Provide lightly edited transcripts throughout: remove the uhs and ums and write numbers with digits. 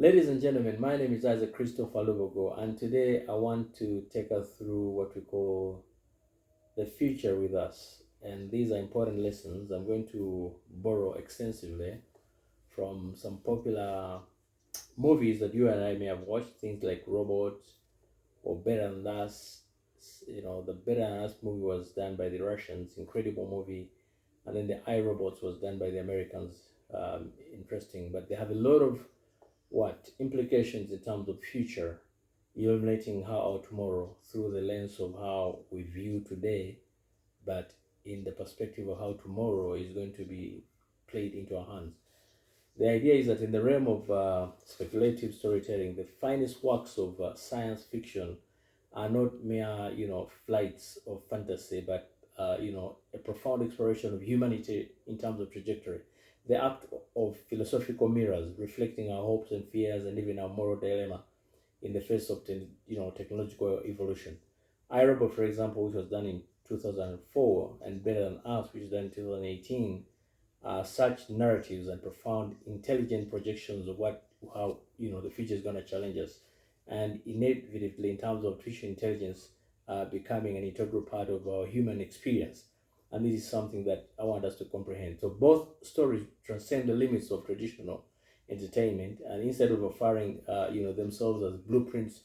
Ladies and gentlemen, my name is Isaac c.lubogo, and today I want to take us through what we call the future with us. And these are important lessons I'm going to borrow extensively from some popular movies that you and I may have watched, things like Robots or Better Than Us. The Better Than Us movie was done by the Russians, incredible movie. And then the iRobots was done by the Americans. Interesting, but they have a lot of what implications in terms of future, illuminating how our tomorrow through the lens of how we view today, but in the perspective of how tomorrow is going to be played into our hands. The idea is that in the realm of speculative storytelling, the finest works of science fiction are not mere, flights of fantasy, but a profound exploration of humanity in terms of trajectory. The act of philosophical mirrors, reflecting our hopes and fears and even our moral dilemma in the face of technological evolution. iRobot, for example, which was done in 2004, and Better Than Us, which was done in 2018, such narratives and profound intelligent projections of how the future is going to challenge us, and inevitably in terms of artificial intelligence becoming an integral part of our human experience. And this is something that I want us to comprehend. So both stories transcend the limits of traditional entertainment, and instead of offering themselves as blueprints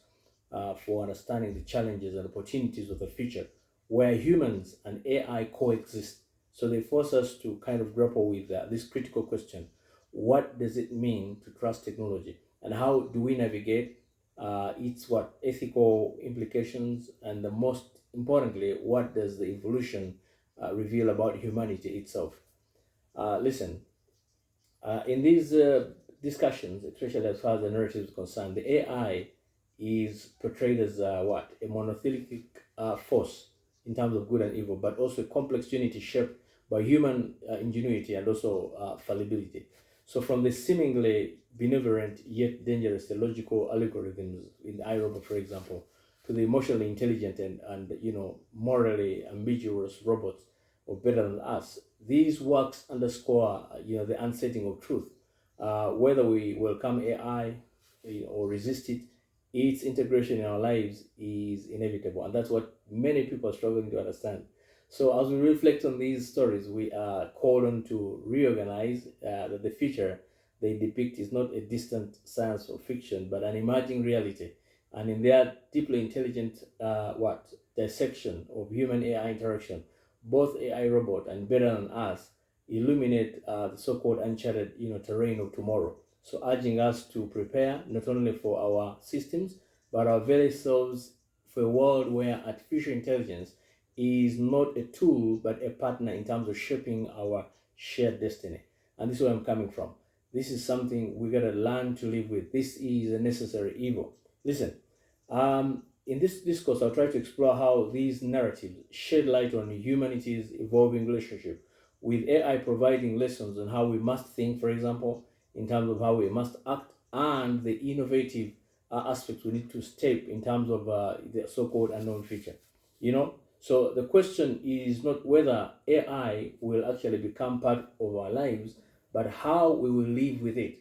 for understanding the challenges and opportunities of the future, where humans and AI coexist. So they force us to kind of grapple with this critical question: what does it mean to trust technology, and how do we navigate its ethical implications, and the most importantly, what does the evolution reveal about humanity itself? Listen, in these discussions, especially as far as the narrative is concerned, the AI is portrayed as a monolithic force in terms of good and evil, but also a complex unity shaped by human ingenuity and also fallibility. So, from the seemingly benevolent yet dangerous logical algorithms in iRobot, for example, to the emotionally intelligent and morally ambiguous robots of Better Than Us, these works underscore the unsetting of truth. Whether we welcome AI or resist it, its integration in our lives is inevitable, and that's what many people are struggling to understand. So, as we reflect on these stories, we are called on to reorganize that the future they depict is not a distant science or fiction, but an emerging reality. And in their deeply intelligent dissection of human AI interaction, both AI robot and Better Than Us illuminate the so-called uncharted terrain of tomorrow. So urging us to prepare not only for our systems but our very selves for a world where artificial intelligence is not a tool but a partner in terms of shaping our shared destiny. And this is where I'm coming from. This is something we gotta learn to live with. This is a necessary evil. Listen, in this discourse, I'll try to explore how these narratives shed light on humanity's evolving relationship with AI, providing lessons on how we must think, for example, in terms of how we must act, and the innovative aspects we need to step in terms of the so-called unknown future. So the question is not whether AI will actually become part of our lives, but how we will live with it.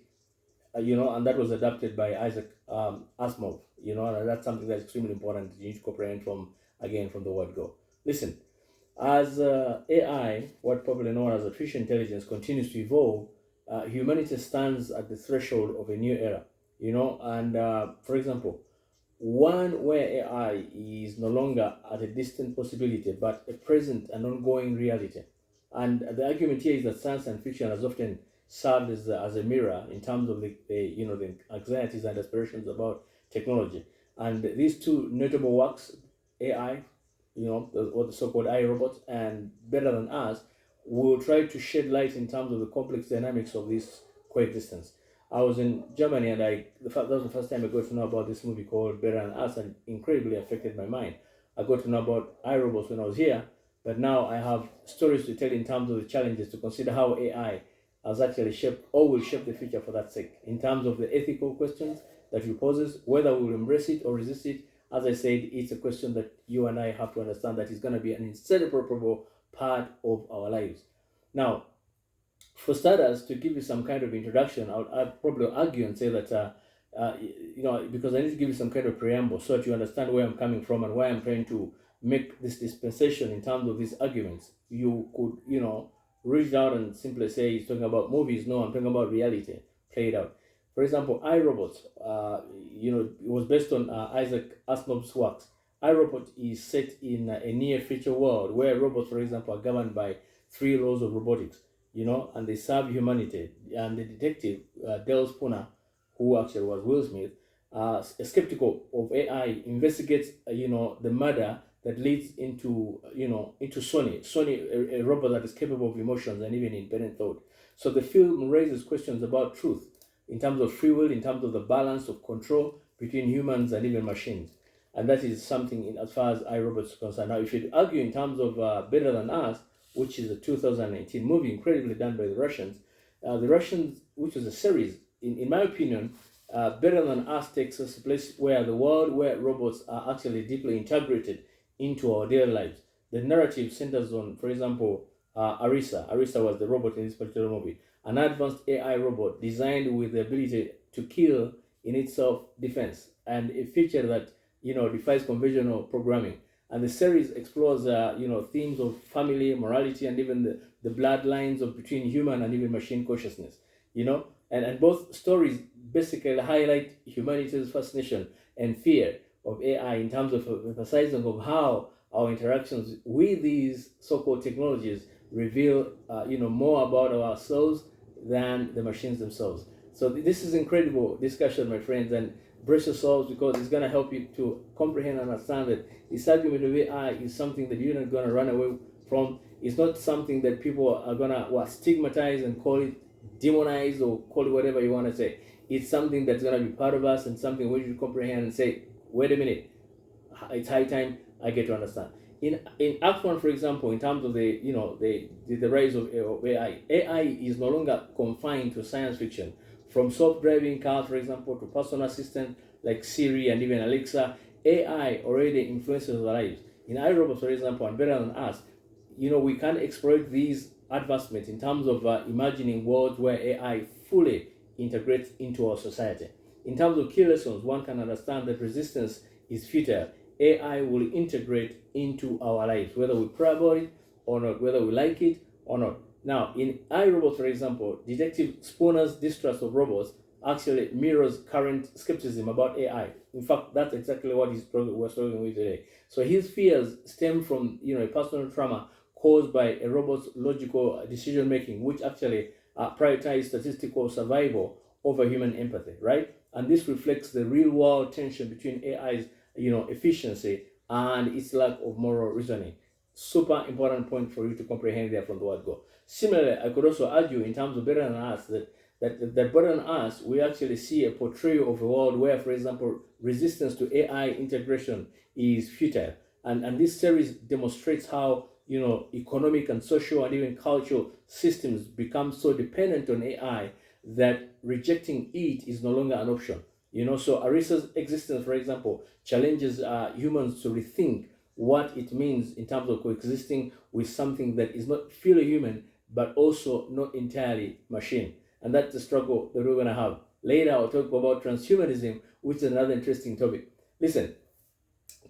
And that was adapted by Isaac Asimov. And that's something that's extremely important. You need to comprehend from the word go. Listen, as AI, what popularly known as artificial intelligence, continues to evolve, humanity stands at the threshold of a new era. And for example, one where AI is no longer at a distant possibility, but a present and ongoing reality. And the argument here is that science and fiction has often served as a mirror in terms of the anxieties and aspirations about technology. And these two notable works, AI, or the so-called iRobots, and Better Than Us, will try to shed light in terms of the complex dynamics of this coexistence. I was in Germany, and that was the first time I got to know about this movie called Better Than Us, and incredibly affected my mind. I got to know about iRobots when I was here, but now I have stories to tell in terms of the challenges to consider how AI has actually shaped or will shape the future for that sake. In terms of the ethical questions that it poses, whether we will embrace it or resist it, as I said, it's a question that you and I have to understand that is going to be an inseparable part of our lives. Now, for starters, to give you some kind of introduction, I'll probably argue and say that because I need to give you some kind of preamble so that you understand where I'm coming from and why I'm trying to make this dispensation in terms of these arguments. You could, reach out and simply say he's talking about movies. No, I'm talking about reality played out. For example, iRobot, it was based on Isaac Asimov's works. iRobot is set in a near future world where robots, for example, are governed by three laws of robotics, and they serve humanity. And the detective, Dale Spooner, who actually was Will Smith, skeptical of AI, investigates, the murder that leads into Sony, a robot that is capable of emotions and even independent thought. So the film raises questions about truth in terms of free will, in terms of the balance of control between humans and even machines. And that is something as far as iRobot is concerned. Now, if you argue in terms of Better Than Us, which is a 2019 movie, incredibly done by the Russians, which was a series, in my opinion, Better Than Us takes us a place where the world where robots are actually deeply integrated into our daily lives. The narrative centers on, for example, Arisa. Arisa was the robot in this particular movie, an advanced AI robot designed with the ability to kill in its self-defense, and a feature that defies conventional programming. And the series explores themes of family, morality, and even the bloodlines of between human and even machine consciousness. And both stories basically highlight humanity's fascination and fear of AI in terms of emphasizing of how our interactions with these so-called technologies reveal more about ourselves than the machines themselves. So this is incredible discussion, my friends, and brace yourselves because it's going to help you to comprehend and understand that this argument of AI is something that you're not going to run away from. It's not something that people are going to stigmatize and call it demonize or call it whatever you want to say. It's something that's going to be part of us and something we should comprehend and say, wait a minute, it's high time I get to understand. In Act One, for example, in terms of the rise of AI, AI is no longer confined to science fiction. From self-driving cars, for example, to personal assistants like Siri and even Alexa, AI already influences our lives. In iRobot, for example, and Better Than Us, we can exploit these advancements in terms of imagining worlds where AI fully integrates into our society. In terms of key lessons, one can understand that resistance is futile. AI will integrate into our lives, whether we pray about it or not, whether we like it or not. Now, in iRobot, for example, Detective Spooner's distrust of robots actually mirrors current skepticism about AI. In fact, that's exactly what we're struggling with today. So his fears stem from a personal trauma caused by a robot's logical decision making, which actually prioritize statistical survival over human empathy, right? And this reflects the real world tension between AI's efficiency and its lack of moral reasoning. Super important point for you to comprehend there from the word go. Similarly, I could also argue in terms of Better Than Us that Better Than Us, we actually see a portrayal of a world where, for example, resistance to AI integration is futile. And this series demonstrates how economic and social and even cultural systems become so dependent on AI that rejecting it is no longer an option. So Arisa's existence, for example, challenges humans to rethink what it means in terms of coexisting with something that is not fully human, but also not entirely machine. And that's the struggle that we're going to have. Later, I'll talk about transhumanism, which is another interesting topic. Listen,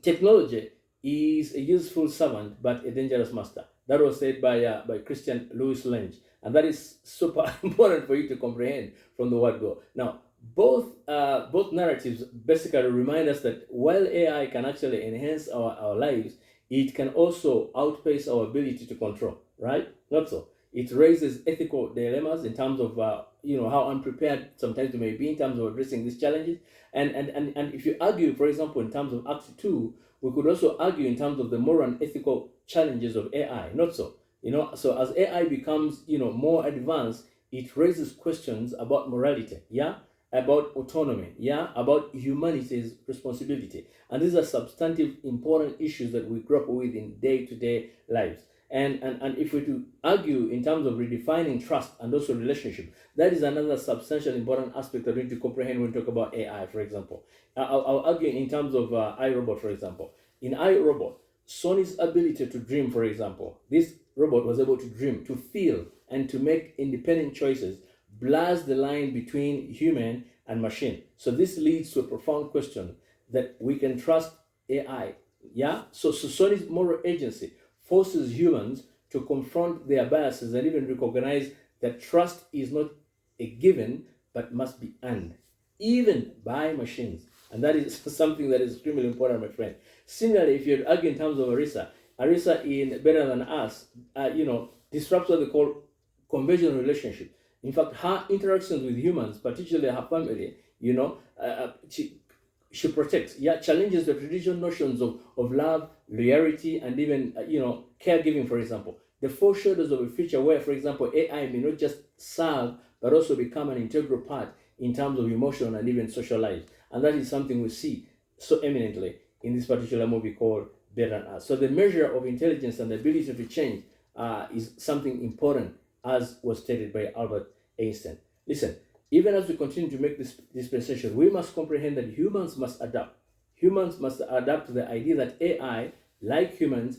technology is a useful servant, but a dangerous master. That was said by Christian Louis Lange. And that is super important for you to comprehend from the word go. Now, both narratives basically remind us that while AI can actually enhance our lives, it can also outpace our ability to control, right? Not so. It raises ethical dilemmas in terms of how unprepared sometimes we may be in terms of addressing these challenges. And if you argue, for example, in terms of Act 2, we could also argue in terms of the moral and ethical challenges of AI. Not so. So as AI becomes more advanced, it raises questions about morality, about autonomy, about humanity's responsibility. And these are substantive, important issues that we grapple with in day-to-day lives. And if we to argue in terms of redefining trust and also relationship, that is another substantial important aspect that we need to comprehend when we talk about AI, for example. I'll argue in terms of iRobot, for example. In iRobot, Sony's ability to dream, for example, this robot was able to dream, to feel, and to make independent choices blurs the line between human and machine. So this leads to a profound question that we can trust AI. Yeah? So Sony's moral agency forces humans to confront their biases and even recognize that trust is not a given but must be earned, even by machines. And that is something that is extremely important, my friend. Similarly, if you argue in terms of Arisa in Better Than Us, disrupts what they call conventional relationship. In fact, her interactions with humans, particularly her family, she protects, challenges the traditional notions of love, loyalty, and even, caregiving, for example. The foreshadows of a future where, for example, AI may not just serve, but also become an integral part in terms of emotional and even social life. And that is something we see so eminently in this particular movie called Better Than Us. So the measure of intelligence and the ability to change is something important, as was stated by Albert Einstein. Listen, even as we continue to make this dispensation, we must comprehend that humans must adapt. Humans must adapt to the idea that AI, like humans,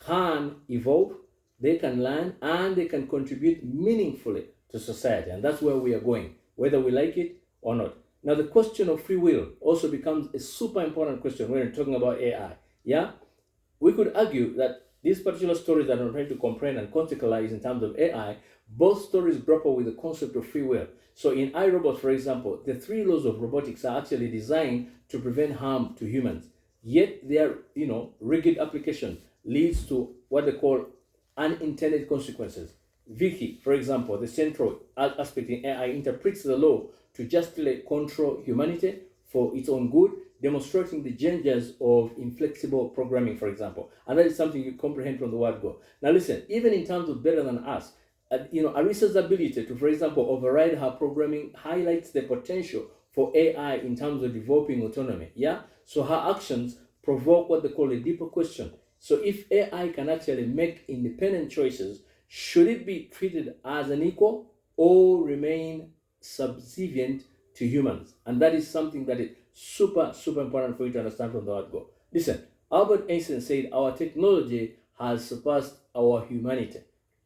can evolve, they can learn, and they can contribute meaningfully to society. And that's where we are going, whether we like it or not. Now, the question of free will also becomes a super important question when we're talking about AI. Yeah? We could argue that these particular stories that I'm trying to comprehend and contextualize in terms of AI, both stories grapple with the concept of free will. So in iRobot, for example, the three laws of robotics are actually designed to prevent harm to humans. Yet their, rigid application leads to what they call unintended consequences. Vicky, for example, the central aspect in AI, interprets the law to justly control humanity for its own good, demonstrating the dangers of inflexible programming, for example. And that is something you comprehend from the word go. Now listen, even in terms of Better Than Us, Arisa's ability to, for example, override her programming highlights the potential for AI in terms of developing autonomy. Yeah? So her actions provoke what they call a deeper question. So if AI can actually make independent choices, should it be treated as an equal or remain subservient to humans? And that is something that is super, super important for you to understand from the word go. Listen, Albert Einstein said our technology has surpassed our humanity.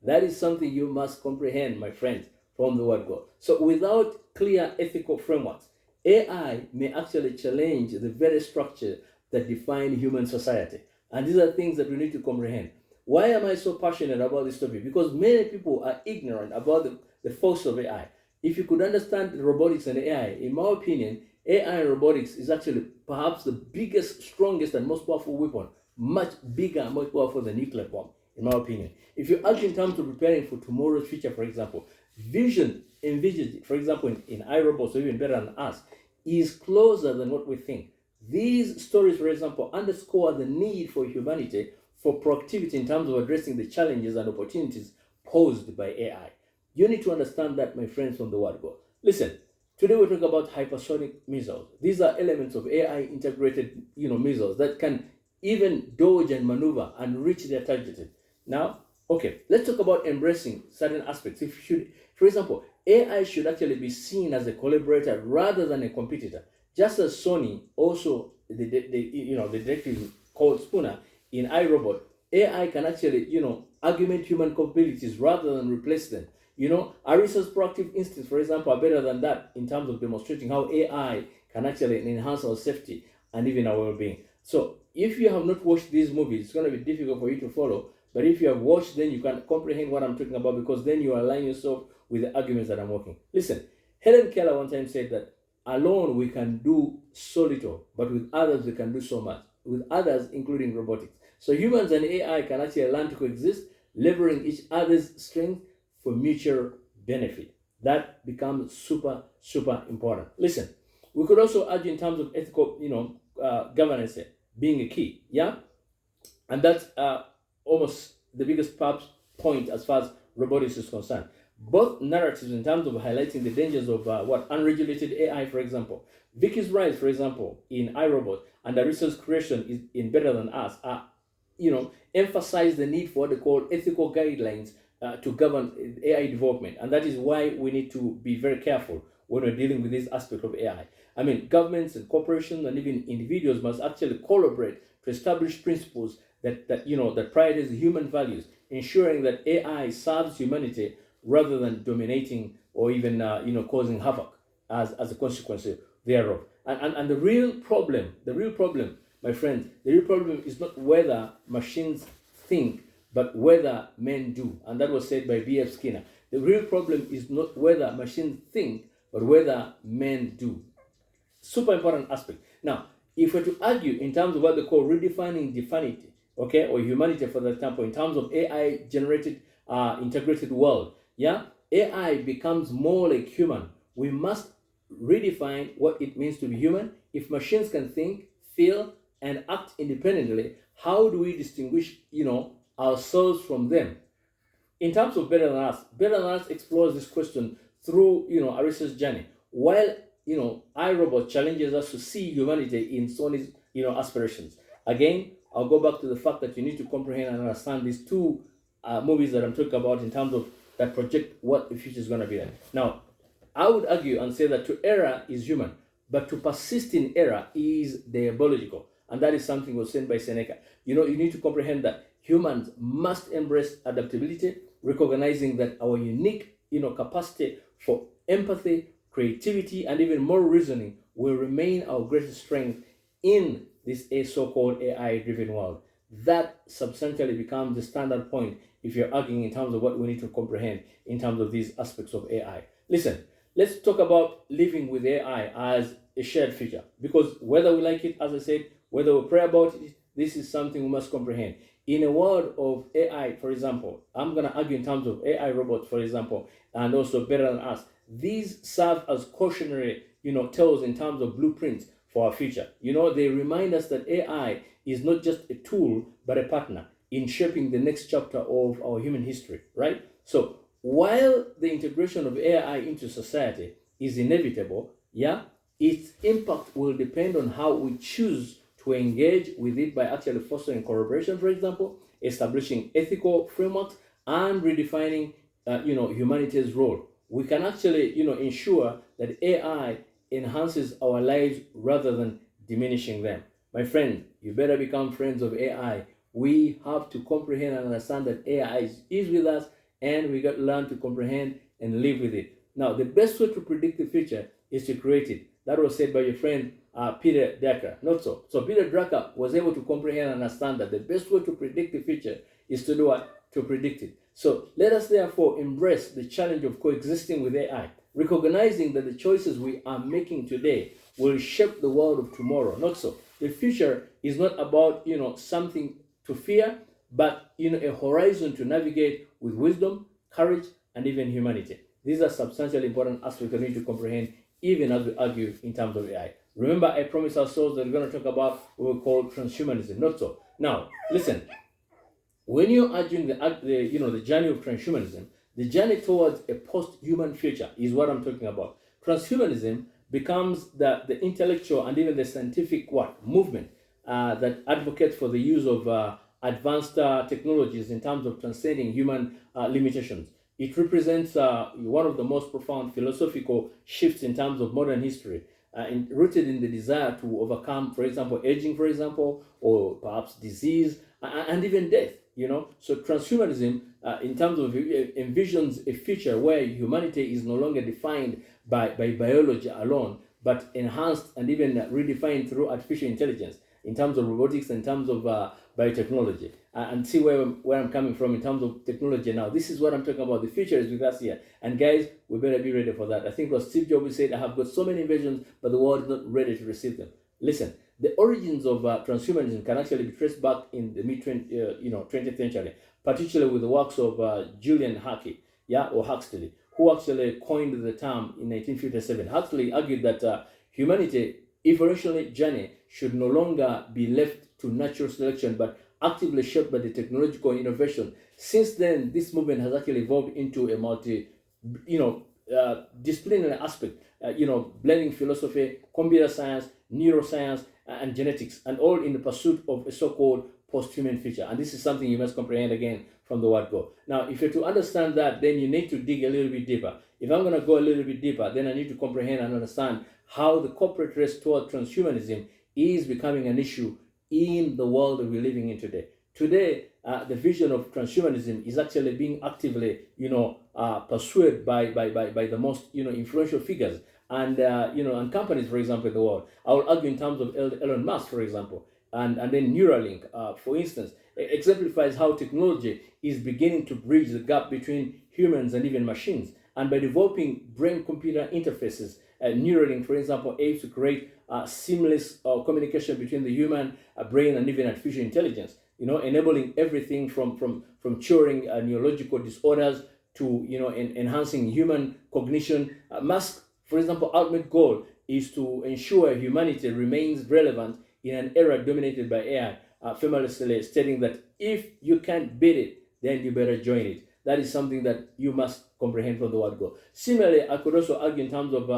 That is something you must comprehend, my friends, from the word God. So without clear ethical frameworks, AI may actually challenge the very structure that define human society. And these are things that we need to comprehend. Why am I so passionate about this topic? Because many people are ignorant about the force of AI. If you could understand robotics and AI, in my opinion, AI and robotics is actually perhaps the biggest, strongest, and most powerful weapon, much bigger and much powerful than nuclear bomb, in my opinion. If you act in terms of preparing for tomorrow's future, for example, envisaged, for example, in iRobots or even Better Than Us, is closer than what we think. These stories, for example, underscore the need for humanity for proactivity in terms of addressing the challenges and opportunities posed by AI. You need to understand that, my friends, from the word go. Listen, today we talk about hypersonic missiles. These are elements of AI integrated, missiles that can even dodge and maneuver and reach their target. Now, okay, let's talk about embracing certain aspects. For example, AI should actually be seen as a collaborator rather than a competitor. Just as Sony, also the detective called Spooner in iRobot, AI can actually, augment human capabilities rather than replace them. Arisa's proactive instincts, for example, are better than that in terms of demonstrating how AI can actually enhance our safety and even our well-being. So if you have not watched these movies, it's going to be difficult for you to follow. But if you have watched, then you can comprehend what I'm talking about, because then you align yourself with the arguments that I'm making. Listen, Helen Keller one time said that alone we can do so little, but with others we can do so much. With others, including robotics. So humans and AI can actually learn to coexist, leveraging each other's strength for mutual benefit. That becomes super, super important. Listen, we could also argue in terms of ethical, governance being a key, yeah? And that's almost the biggest point as far as robotics is concerned. Both narratives in terms of highlighting the dangers of unregulated AI, for example. Vicky's rise, for example, in iRobot, and Arisa's creation in Better Than Us are, emphasize the need for what they call ethical guidelines to govern AI development. And that is why we need to be very careful when we're dealing with this aspect of AI. I mean, governments and corporations and even individuals must actually collaborate to establish principles that prioritize human values, ensuring that AI serves humanity rather than dominating or even causing havoc as a consequence thereof. And the real problem, my friends, the real problem is not whether machines think, but whether men do. And that was said by B.F. Skinner. The real problem is not whether machines think, but whether men do. Super important aspect. Now, if we're to argue in terms of what they call redefining definity, okay, or humanity, for example, in terms of AI generated integrated world, yeah, AI becomes more like human. We must redefine what it means to be human. If machines can think, feel, and act independently, how do we distinguish, ourselves from them? In terms of Better Than Us explores this question through a research journey. While iRobot challenges us to see humanity in Sony's aspirations. Again, I'll go back to the fact that you need to comprehend and understand these two movies that I'm talking about in terms of that project what the future is going to be like. Now, I would argue and say that to error is human, but to persist in error is diabolical. And that is something was said by Seneca. You need to comprehend that humans must embrace adaptability, recognizing that our unique, capacity for empathy, creativity, and even moral reasoning will remain our greatest strength in this so-called AI-driven world. That substantially becomes the standard point if you're arguing in terms of what we need to comprehend in terms of these aspects of AI. Listen, let's talk about living with AI as a shared feature, because whether we like it, as I said, whether we pray about it, this is something we must comprehend. In a world of AI, for example, I'm going to argue in terms of AI robots, for example, and also Better Than Us. These serve as cautionary, tales in terms of blueprints for our future. They remind us that AI is not just a tool, but a partner in shaping the next chapter of our human history, right? So while the integration of AI into society is inevitable, yeah, its impact will depend on how we choose to engage with it by actually fostering collaboration, for example, establishing ethical frameworks, and redefining, humanity's role. We can actually, ensure that AI enhances our lives rather than diminishing them. My friend, you better become friends of AI. We have to comprehend and understand that AI is with us, and we got to learn to comprehend and live with it. Now, the best way to predict the future is to create it. That was said by your friend Peter Drucker. Not so. So Peter Drucker was able to comprehend and understand that the best way to predict the future is to do what? To predict it. So let us therefore embrace the challenge of coexisting with AI, recognizing that the choices we are making today will shape the world of tomorrow. Not so. The future is not about something to fear, but a horizon to navigate with wisdom, courage, and even humanity. These are substantially important aspects we need to comprehend, even as we argue in terms of AI. Remember, I promised ourselves that we're going to talk about what we call transhumanism. Not so. Now, listen. When you're arguing the journey of transhumanism, the journey towards a post-human future is what I'm talking about. Transhumanism becomes the intellectual and even the scientific movement that advocates for the use of advanced technologies in terms of transcending human limitations. It represents one of the most profound philosophical shifts in terms of modern history, rooted in the desire to overcome, for example, aging, for example, or perhaps disease and even death. So transhumanism, in terms of envisions a future where humanity is no longer defined by biology alone, but enhanced and even redefined through artificial intelligence, in terms of robotics, in terms of biotechnology, and see where I'm coming from in terms of technology. Now, this is what I'm talking about. The future is with us here, and guys, we better be ready for that. I think what Steve Jobs said, I have got so many visions, but the world is not ready to receive them. Listen, the origins of transhumanism can actually be traced back in the mid 20th century, particularly with the works of Julian Huxley, who actually coined the term in 1957. Huxley argued that humanity evolutionary journey should no longer be left to natural selection, but actively shaped by the technological innovation. Since then, this movement has actually evolved into a disciplinary aspect, blending philosophy, computer science, neuroscience, and genetics, and all in the pursuit of a so-called post-human future. And this is something you must comprehend again from the word go. Now, if you're to understand that, then you need to dig a little bit deeper. If I'm going to go a little bit deeper, then I need to comprehend and understand how the corporate race toward transhumanism is becoming an issue in the world that we're living in today. Today, the vision of transhumanism is actually being actively, pursued by the most influential figures and and companies, for example, in the world. I will argue in terms of Elon Musk, for example, and then Neuralink, for instance, exemplifies how technology is beginning to bridge the gap between humans and even machines. And by developing brain-computer interfaces, Neuralink, for example, aims to create seamless communication between the human brain and even artificial intelligence. Enabling everything from curing neurological disorders to enhancing human cognition. Musk, for example, ultimate goal is to ensure humanity remains relevant in an era dominated by AI, famously stating that if you can't beat it, then you better join it. That is something that you must comprehend from the word go. Similarly, I could also argue in terms of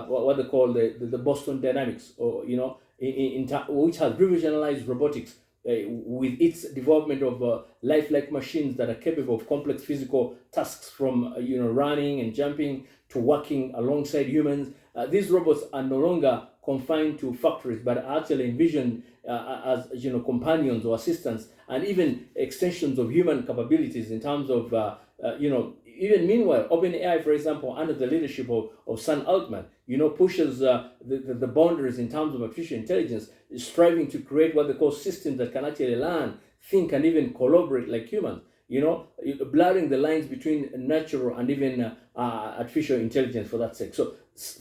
what they call the Boston Dynamics, or which has revolutionized robotics with its development of lifelike machines that are capable of complex physical tasks, from running and jumping to working alongside humans. These robots are no longer confined to factories, but are actually envisioned as companions or assistants, and even extensions of human capabilities in terms of even meanwhile, OpenAI, for example, under the leadership of Sam Altman, pushes the boundaries in terms of artificial intelligence, striving to create what they call systems that can actually learn, think, and even collaborate like humans. Blurring the lines between natural and even artificial intelligence, for that sake. So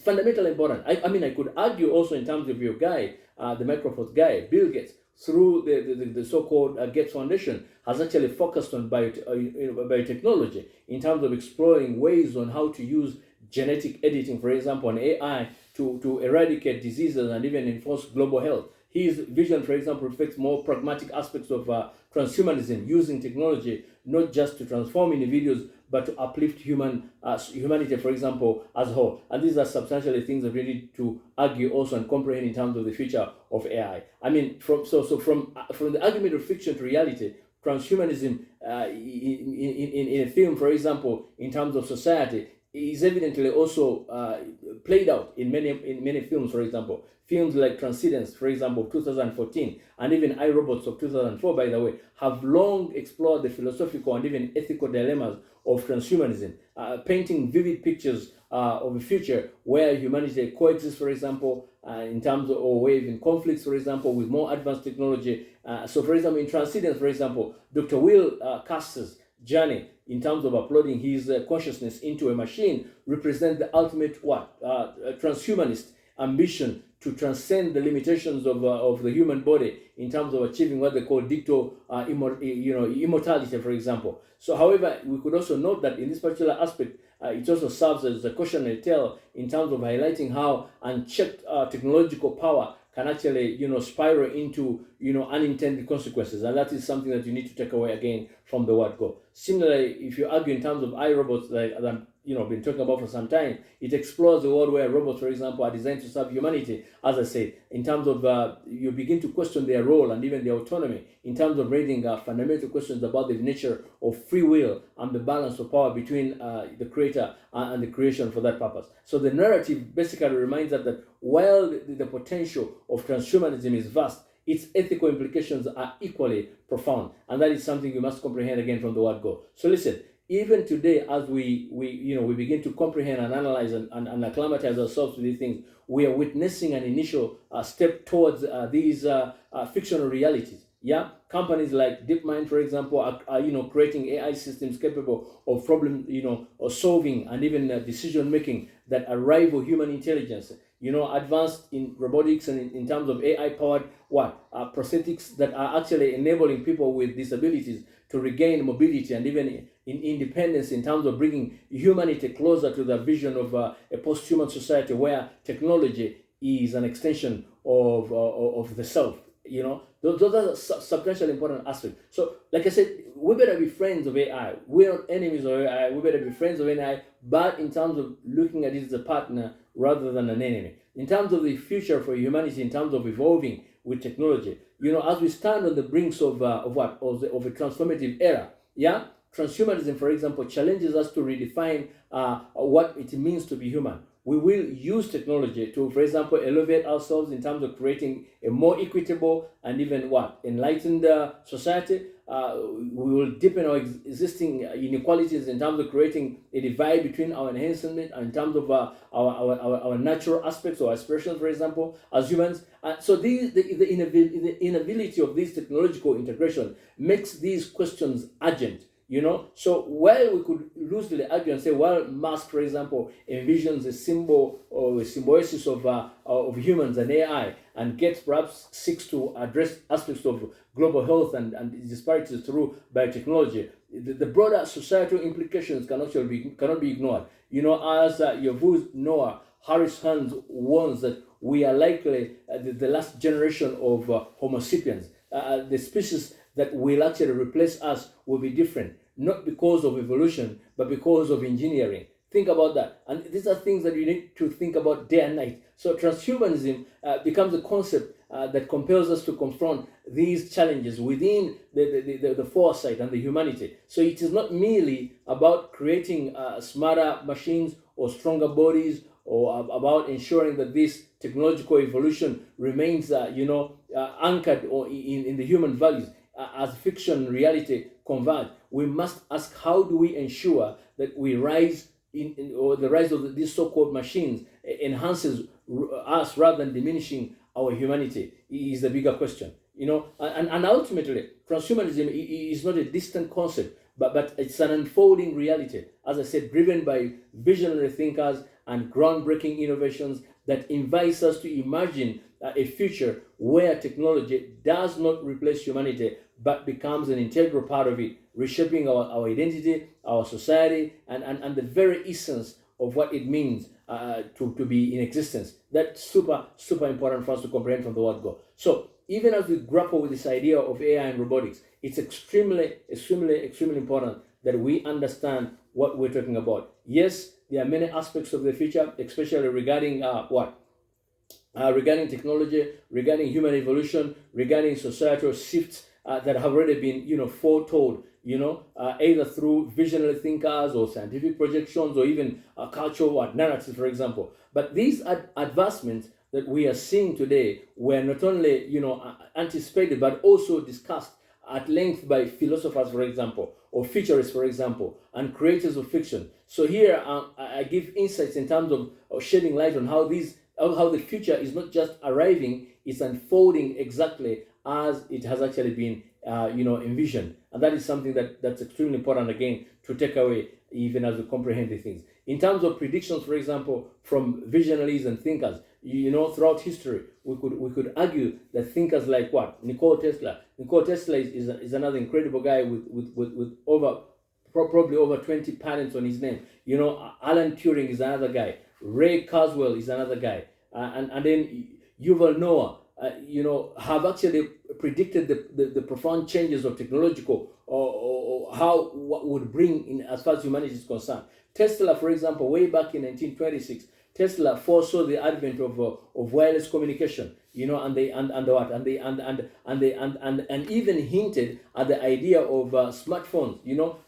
fundamentally important. I mean, I could argue also in terms of your guy, the Microsoft guy, Bill Gates, through the so-called Gates Foundation, has actually focused on biotechnology in terms of exploring ways on how to use genetic editing, for example, and AI to eradicate diseases and even enforce global health. His vision, for example, reflects more pragmatic aspects of transhumanism, using technology not just to transform individuals, but to uplift humanity, for example, as a whole. And these are substantially things that we need to argue also and comprehend in terms of the future of AI. I mean, from the argument of fiction to reality, transhumanism in a film, for example, in terms of society, is evidently also played out in many films. For example, films like Transcendence, for example, of 2014, and even iRobots of 2004, by the way, have long explored the philosophical and even ethical dilemmas of transhumanism, painting vivid pictures of a future where humanity coexists, for example, in terms of, or even conflicts, for example, with more advanced technology. So, for example, in Transcendence, for example, Dr. Will Caster's journey in terms of uploading his consciousness into a machine represent the ultimate transhumanist ambition to transcend the limitations of the human body in terms of achieving what they call immortality, for example. So, however, we could also note that in this particular aspect, it also serves as a cautionary tale in terms of highlighting how unchecked technological power can actually, spiral into, unintended consequences. And that is something that you need to take away again from the word go. Similarly, if you argue in terms of iRobots, like I'm, been talking about for some time, it explores the world where robots, for example, are designed to serve humanity, as I say, in terms of you begin to question their role and even their autonomy, in terms of raising fundamental questions about the nature of free will and the balance of power between the creator and the creation for that purpose. So the narrative basically reminds us that while the potential of transhumanism is vast, its ethical implications are equally profound, and that is something you must comprehend again from the word go. So listen, even today, as we begin to comprehend and analyze and acclimatize ourselves to these things, we are witnessing an initial step towards these fictional realities. Yeah, companies like DeepMind, for example, are creating AI systems capable of problem or solving and even decision making that rival human intelligence. Advanced in robotics and in terms of AI powered prosthetics that are actually enabling people with disabilities to regain mobility and even in independence, in terms of bringing humanity closer to the vision of a post-human society where technology is an extension of the self. Those are substantially important aspects. So, like I said, we better be friends of AI. We're not enemies of AI. We better be friends of AI, but in terms of looking at it as a partner rather than an enemy. In terms of the future for humanity, in terms of evolving with technology, as we stand on the brinks of a transformative era, yeah, transhumanism, for example, challenges us to redefine what it means to be human. We will use technology to, for example, elevate ourselves in terms of creating a more equitable and even enlightened society. we will deepen our existing inequalities in terms of creating a divide between our enhancement and in terms of our natural aspects or aspirations, for example, as humans. So the inability of this technological integration makes these questions urgent. So while we could loosely argue and say, well, Musk, for example, envisions a symbol or a symbiosis of humans and AI, and perhaps seeks to address aspects of global health and disparities through biotechnology, the broader societal implications cannot be ignored. As Yavuz Noah Harris Hans warns that we are likely the last generation of Homo sapiens. The species that will actually replace us will be different, not because of evolution, but because of engineering. Think about that. And these are things that you need to think about day and night. So transhumanism becomes a concept that compels us to confront these challenges within the foresight and the humanity. So it is not merely about creating smarter machines or stronger bodies, or about ensuring that this technological evolution remains anchored or in the human values. As fiction and reality converge, we must ask, how do we ensure that we rise or the rise of these so-called machines enhances us rather than diminishing our humanity is the bigger question. And ultimately, transhumanism is not a distant concept, but it's an unfolding reality, as I said, driven by visionary thinkers and groundbreaking innovations that invites us to imagine a future where technology does not replace humanity but becomes an integral part of it, reshaping our identity, our society, and the very essence of what it means to be in existence. That's super, super important for us to comprehend from the word go. So even as we grapple with this idea of AI and robotics, it's extremely important that we understand what we're talking about. Yes, there are many aspects of the future, especially regarding regarding technology, regarding human evolution, regarding societal shifts that have already been, foretold, either through visionary thinkers or scientific projections or even cultural narratives, for example. But these advancements that we are seeing today were not only, anticipated, but also discussed at length by philosophers, for example, or futurists, for example, and creators of fiction. So here I give insights in terms of shedding light on how the future is not just arriving, it's unfolding exactly as it has actually been, envisioned. And that is something that's extremely important, again, to take away even as we comprehend the things. In terms of predictions, for example, from visionaries and thinkers, throughout history, we could argue that thinkers like what? Nikola Tesla. Nikola Tesla is another incredible guy with probably over 20 patents on his name. Alan Turing is another guy. Ray Kurzweil is another guy. And then Yuval Noah, have actually predicted the profound changes of technological or what would bring in as far as humanity is concerned. Tesla, for example, way back in 1926, Tesla foresaw the advent of wireless communication, and even hinted at the idea of smartphones,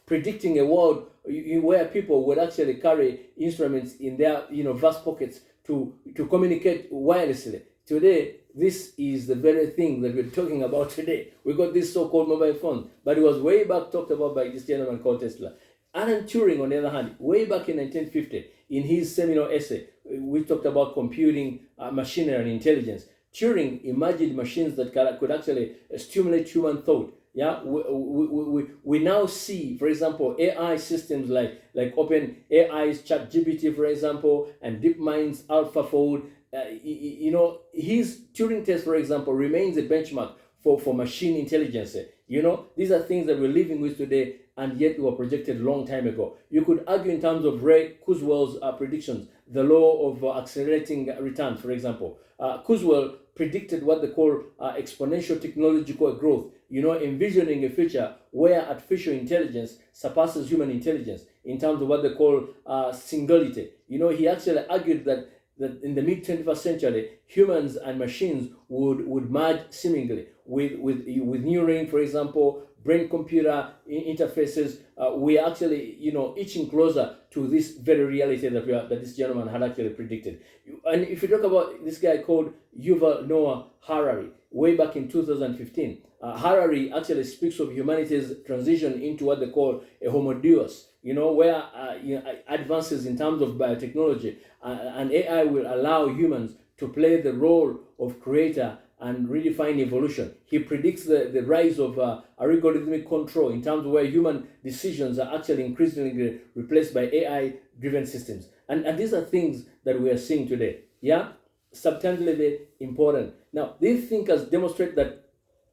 predicting a world where people would actually carry instruments in their vast pockets to communicate wirelessly. Today, this is the very thing that we're talking about today. We got this so-called mobile phone, but it was way back talked about by this gentleman called Tesla. Alan Turing, on the other hand, way back in 1950, in his seminal essay, we talked about computing, machinery, and intelligence. Turing imagined machines that could actually stimulate human thought. Yeah, we now see, for example, AI systems like OpenAI's ChatGPT, for example, and DeepMind's AlphaFold. His Turing test, for example, remains a benchmark for machine intelligence. These are things that we're living with today, and yet were projected a long time ago. You could argue in terms of Ray Kurzweil's predictions, the law of accelerating returns, for example. Kurzweil predicted what they call exponential technological growth, envisioning a future where artificial intelligence surpasses human intelligence in terms of what they call singularity. He actually argued that in the mid-21st century, humans and machines would merge seemingly with Neuralink, for example, brain-computer interfaces, we are actually, inching closer to this very reality that this gentleman had actually predicted. And if you talk about this guy called Yuval Noah Harari, way back in 2015, Harari actually speaks of humanity's transition into what they call a homo deus, where advances in terms of biotechnology and AI will allow humans to play the role of creator and redefine evolution. He predicts the rise of algorithmic control in terms of where human decisions are actually increasingly replaced by AI-driven systems. And these are things that we are seeing today. Yeah, substantially important. Now, these thinkers demonstrate that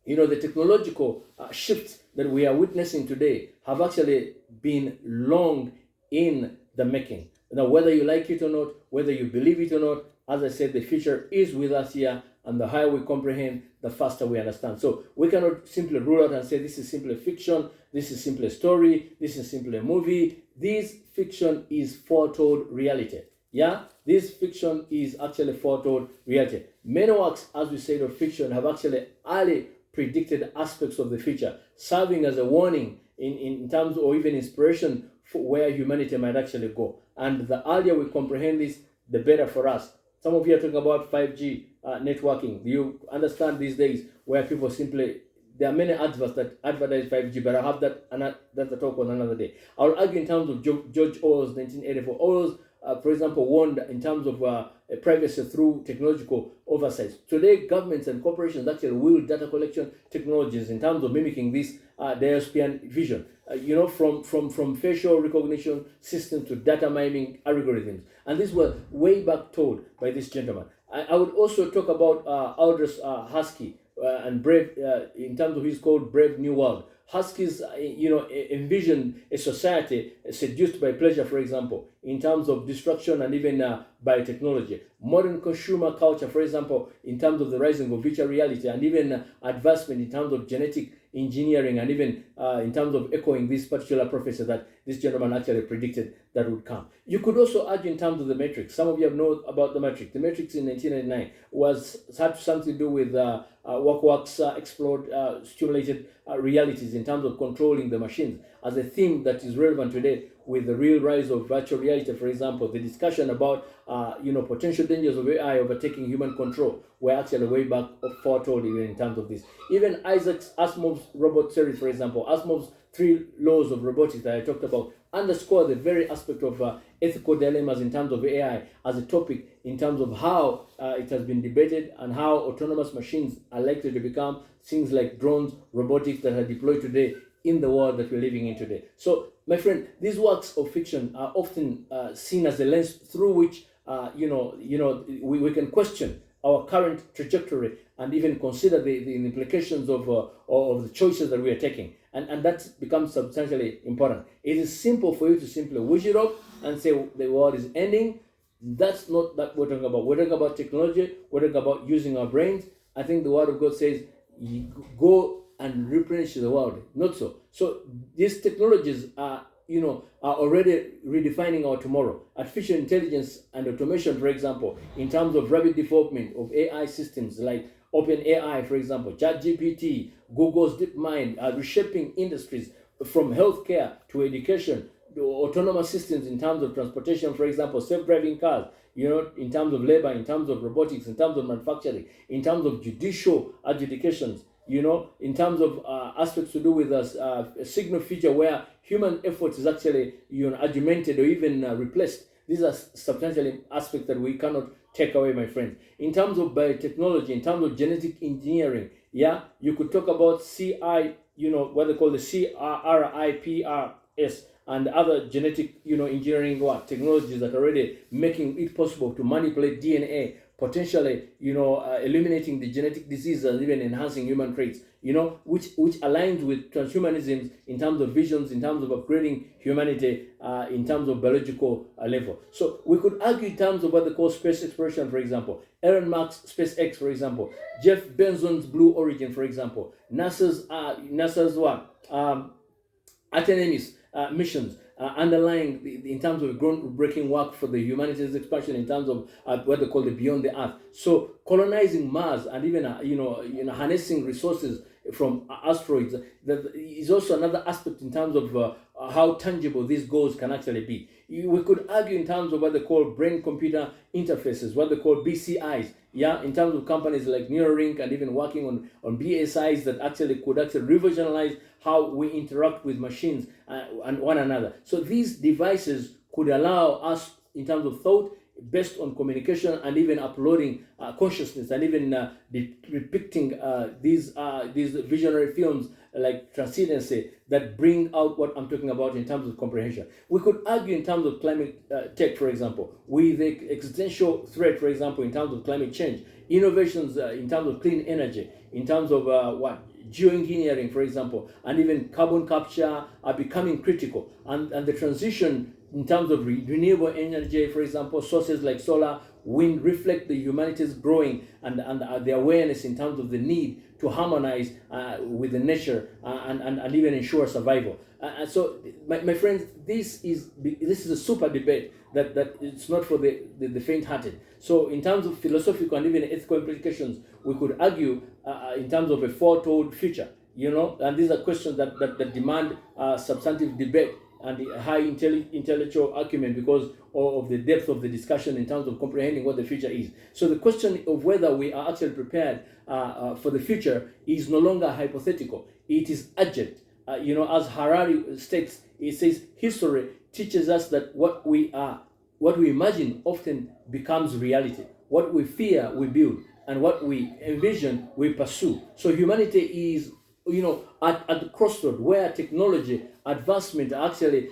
the technological shifts that we are witnessing today have actually been long in the making. Now, whether you like it or not, whether you believe it or not, as I said, the future is with us here, and the higher we comprehend, the faster we understand. So we cannot simply rule out and say this is simply fiction, this is simply a story, this is simply a movie. This fiction is foretold reality. Yeah, this fiction is actually foretold reality. Many works, as we said, of fiction have actually early predicted aspects of the future, serving as a warning in terms or even inspiration for where humanity might actually go. And the earlier we comprehend this, the better for us. Some of you are talking about 5G networking. Do you understand these days where people simply, there are many adverts that advertise 5G, but I'll have that's a talk on another day. I'll argue in terms of George Orwell's 1984. Orwell's, for example, warned in terms of privacy through technological oversights. Today, governments and corporations actually wield data collection technologies in terms of mimicking this dystopian vision. From facial recognition systems to data mining algorithms. And these were way back told by this gentleman. I would also talk about Aldous Huxley and Brave, in terms of his called Brave New World. Huxley's, envisioned a society seduced by pleasure, for example, in terms of destruction and even biotechnology. Modern consumer culture, for example, in terms of the rising of virtual reality and even advancement in terms of genetic engineering and even in terms of echoing this particular prophecy that this gentleman actually predicted that would come. You could also argue in terms of the Matrix. Some of you have known about the Matrix. The Matrix in 1999 had something to do with Wakwak's stimulated realities in terms of controlling the machines as a theme that is relevant today with the real rise of virtual reality. For example, the discussion about potential dangers of AI overtaking human control were actually way back foretold even in terms of this. Even Isaac Asimov's robot series, for example, Asimov's 3 laws of robotics that I talked about, underscore the very aspect of ethical dilemmas in terms of AI as a topic in terms of how it has been debated and how autonomous machines are likely to become things like drones, robotics that are deployed today in the world that we're living in today. So, my friend, these works of fiction are often seen as a lens through which we can question our current trajectory and even consider the implications of the choices that we are taking. And that becomes substantially important. It is simple for you to simply wish it up and say the world is ending. That's not that we're talking about. We're talking about technology. We're talking about using our brains. I think the Word of God says, go and replenish the world. Not so. So these technologies are already redefining our tomorrow. Artificial intelligence and automation, for example, in terms of rapid development of AI systems like OpenAI, for example, ChatGPT, Google's DeepMind are reshaping industries from healthcare to education, to autonomous systems in terms of transportation, for example, self-driving cars, in terms of labor, in terms of robotics, in terms of manufacturing, in terms of judicial adjudications, in terms of aspects to do with a signal feature where human effort is actually augmented or even replaced. These are substantial aspects that we cannot take away, my friends. In terms of biotechnology, in terms of genetic engineering, you could talk about what they call the CRIPRS and other genetic engineering technologies that are already making it possible to manipulate DNA, potentially eliminating the genetic diseases and even enhancing human traits, which aligns with transhumanism in terms of visions, in terms of upgrading humanity in terms of biological level. So we could argue in terms of what they call space exploration, for example, Elon Musk's SpaceX, for example, Jeff Bezos's Blue Origin, for example, NASA's Artemis missions underlying in terms of groundbreaking work for the humanity's expansion in terms of what they call the beyond the earth. So colonizing Mars and even harnessing resources from asteroids. That is also another aspect in terms of how tangible these goals can actually be. We could argue in terms of what they call brain-computer interfaces, what they call BCIs, yeah, in terms of companies like Neuralink and even working on BSIs that actually could revolutionize how we interact with machines and one another. So these devices could allow us in terms of thought based on communication and even uploading consciousness and even depicting these visionary films like Transhumanism that bring out what I'm talking about in terms of comprehension. We could argue in terms of climate tech, for example, with the existential threat, for example, in terms of climate change, innovations in terms of clean energy, in terms of geoengineering, for example, and even carbon capture are becoming critical. And the transition in terms of renewable energy, for example, sources like solar, wind reflect the humanity's growing and the awareness in terms of the need to harmonize with the nature and even ensure survival. And so, my friends, this is a super debate that it's not for the faint-hearted. So in terms of philosophical and even ethical implications, we could argue in terms of a foretold future, and these are questions that demand substantive debate and high intellectual acumen because of the depth of the discussion in terms of comprehending what the future is. So the question of whether we are actually prepared for the future is no longer hypothetical. It is urgent. As Harari states, he says, history teaches us that what we imagine often becomes reality. What we fear, we build. And what we envision, we pursue. So humanity is, at the crossroad where technology advancement actually,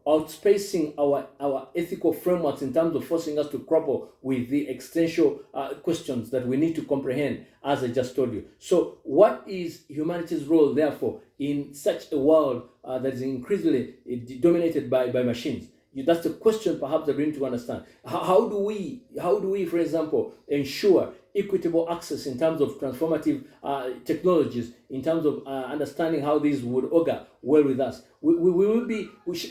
outspacing our ethical frameworks in terms of forcing us to grapple with the existential questions that we need to comprehend, as I just told you. So what is humanity's role, therefore, in such a world that is increasingly dominated by machines? That's the question perhaps that we need to understand. How do we, for example, ensure equitable access in terms of transformative technologies, in terms of understanding how these would augur well with us?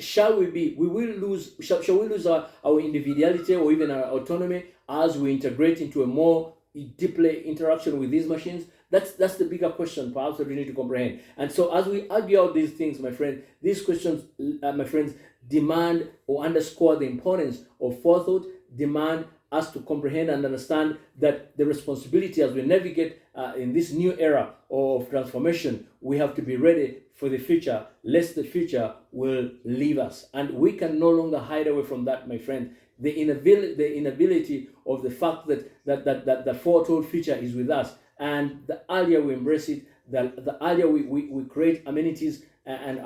Shall we lose our individuality or even our autonomy as we integrate into a more deeply interaction with these machines? That's the bigger question perhaps that we need to comprehend. And so as we argue out these things, my friend, these questions, my friends, demand or underscore the importance of forethought, demand us to comprehend and understand that the responsibility as we navigate in this new era of transformation, we have to be ready for the future, lest the future will leave us. And we can no longer hide away from that, my friend. The inability of the fact that the foretold future is with us. And the earlier we embrace it, the earlier we create amenities and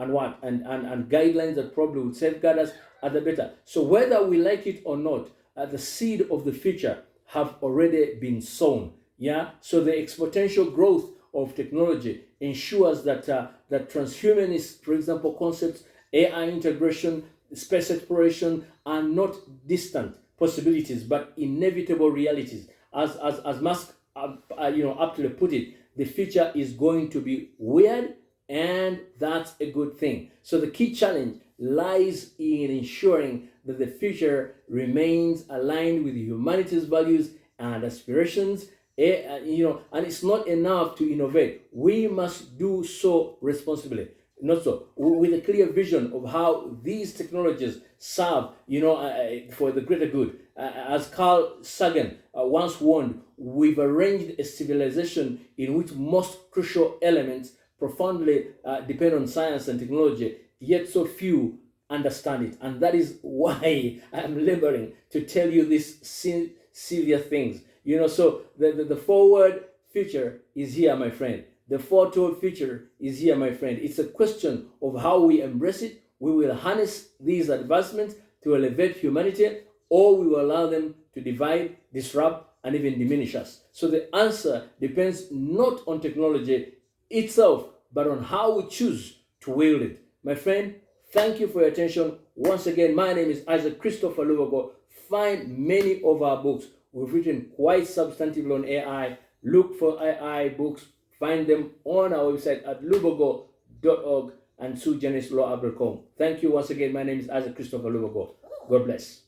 guidelines that probably would safeguard us, the better. So whether we like it or not, the seed of the future have already been sown. Yeah. So the exponential growth of technology ensures that transhumanist, for example, concepts, AI integration, space exploration are not distant possibilities, but inevitable realities. As Musk aptly put it, the future is going to be weird, and that's a good thing. So the key challenge lies in ensuring that the future remains aligned with humanity's values and aspirations. And it's not enough to innovate. We must do so responsibly. Not so, with a clear vision of how these technologies serve, for the greater good. As Carl Sagan once warned, we've arranged a civilization in which most crucial elements profoundly depend on science and technology, yet so few understand it. And that is why I'm laboring to tell you these severe things. So the forward future is here, my friend. The foretold future is here, my friend. It's a question of how we embrace it. We will harness these advancements to elevate humanity, or we will allow them to divide, disrupt, and even diminish us. So the answer depends not on technology itself, but on how we choose to wield it. My friend, thank you for your attention. Once again, my name is Isaac Christopher Lubogo. Find many of our books. We've written quite substantively on AI. Look for AI books. Find them on our website at lubogo.org and suegenislaw.com. Thank you once again. My name is Isaac Christopher Lubogo. God bless.